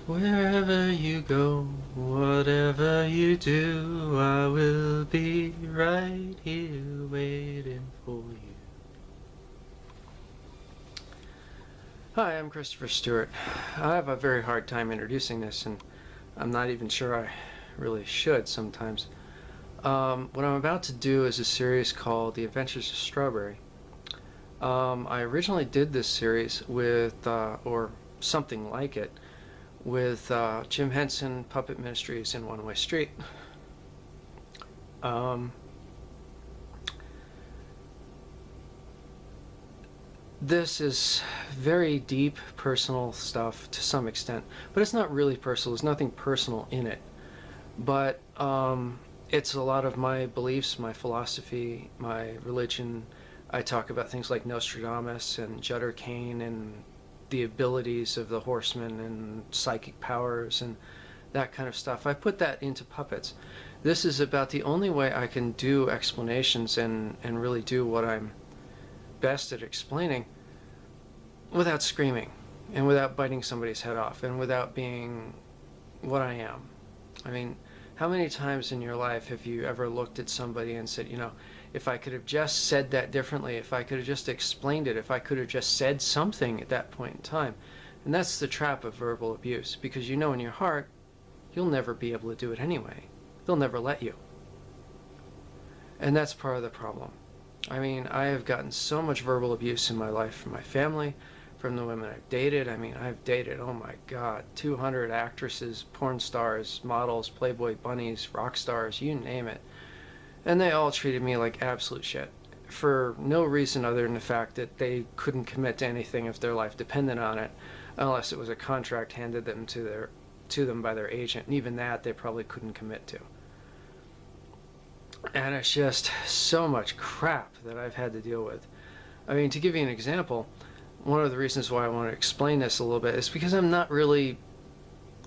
Wherever you go, whatever you do, I will be right here waiting for you. Hi, I'm Christopher Stewart. I have a very hard time introducing this, and I'm not even sure I really should sometimes. What I'm about to do is a series called The Adventures of Strawberry. I originally did this series with, or something like it, with Jim Henson Puppet Ministries in One Way Street. This is very deep personal stuff to some extent, but it's not really personal. There's nothing personal in it, but it's a lot of my beliefs, my philosophy, my religion. I talk about things like Nostradamus and Jutter Kane and the abilities of the horsemen and psychic powers and that kind of stuff. I put that into puppets. This is about the only way I can do explanations and really do what I'm best at explaining without screaming and without biting somebody's head off and without being what I am. I mean, how many times in your life have you ever looked at somebody and said, you know, if I could have just said that differently, if I could have just explained it, if I could have just said something at that point in time. And that's the trap of verbal abuse, because you know in your heart you'll never be able to do it anyway. They'll never let you. And that's part of the problem. I mean, I have gotten so much verbal abuse in my life from my family, from the women I've dated. I mean, I've dated, oh my God, 200 actresses, porn stars, models, Playboy bunnies, rock stars, you name it. And they all treated me like absolute shit for no reason other than the fact that they couldn't commit to anything if their life depended on it, unless it was a contract handed them to them by their agent, and even that they probably couldn't commit to. And it's just so much crap that I've had to deal with. I mean, to give you an example, one of the reasons why I want to explain this a little bit is because I'm not really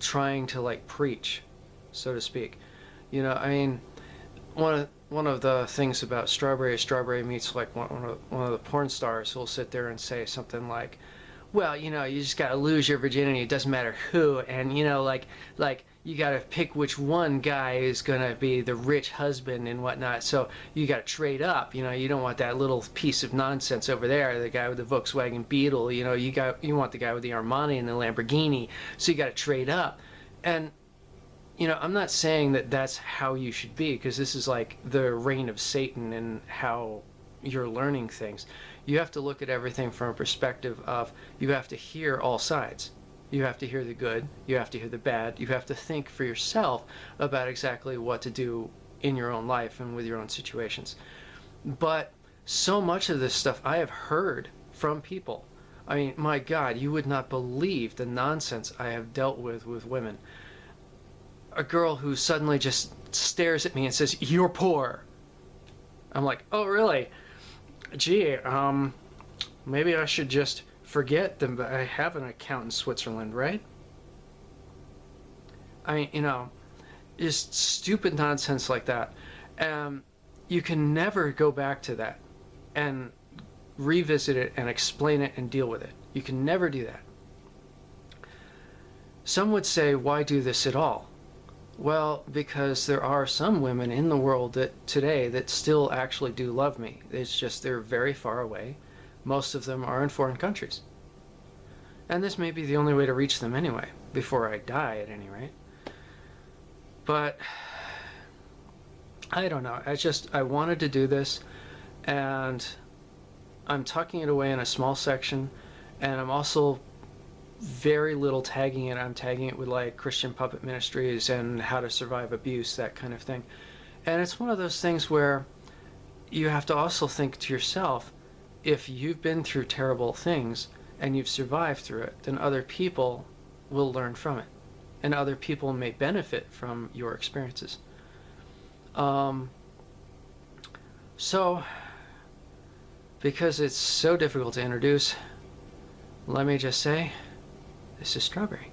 trying to like preach, so to speak. You know, I mean, one of the things about Strawberry meets like one of the porn stars who'll sit there and say something like, well, you know, you just gotta lose your virginity, it doesn't matter who, and you know, like you gotta pick which one guy is gonna be the rich husband and whatnot, so you gotta trade up, you know, you don't want that little piece of nonsense over there, the guy with the Volkswagen Beetle, you know, you want the guy with the Armani and the Lamborghini, so you gotta trade up. And you know, I'm not saying that that's how you should be, because this is like the reign of Satan and how you're learning things. You have to look at everything from a perspective of, you have to hear all sides. You have to hear the good, you have to hear the bad, you have to think for yourself about exactly what to do in your own life and with your own situations. But so much of this stuff I have heard from people. I mean, my God, you would not believe the nonsense I have dealt with women. A girl who suddenly just stares at me and says, "You're poor." I'm like, "Oh, really? Gee, maybe I should just forget that I have an account in Switzerland, right?" I mean, you know, just stupid nonsense like that. You can never go back to that and revisit it and explain it and deal with it. You can never do that. Some would say, why do this at all? Well, because there are some women in the world that today that still actually do love me. It's just they're very far away. Most of them are in foreign countries. And this may be the only way to reach them anyway, before I die at any rate. But I don't know. I wanted to do this, and I'm tucking it away in a small section, and I'm also very little tagging it. I'm tagging it with like Christian Puppet Ministries and how to survive abuse, that kind of thing. And it's one of those things where you have to also think to yourself, if you've been through terrible things and you've survived through it, then other people will learn from it, and other people may benefit from your experiences. So because it's so difficult to introduce, let me just say, this is Strawberry.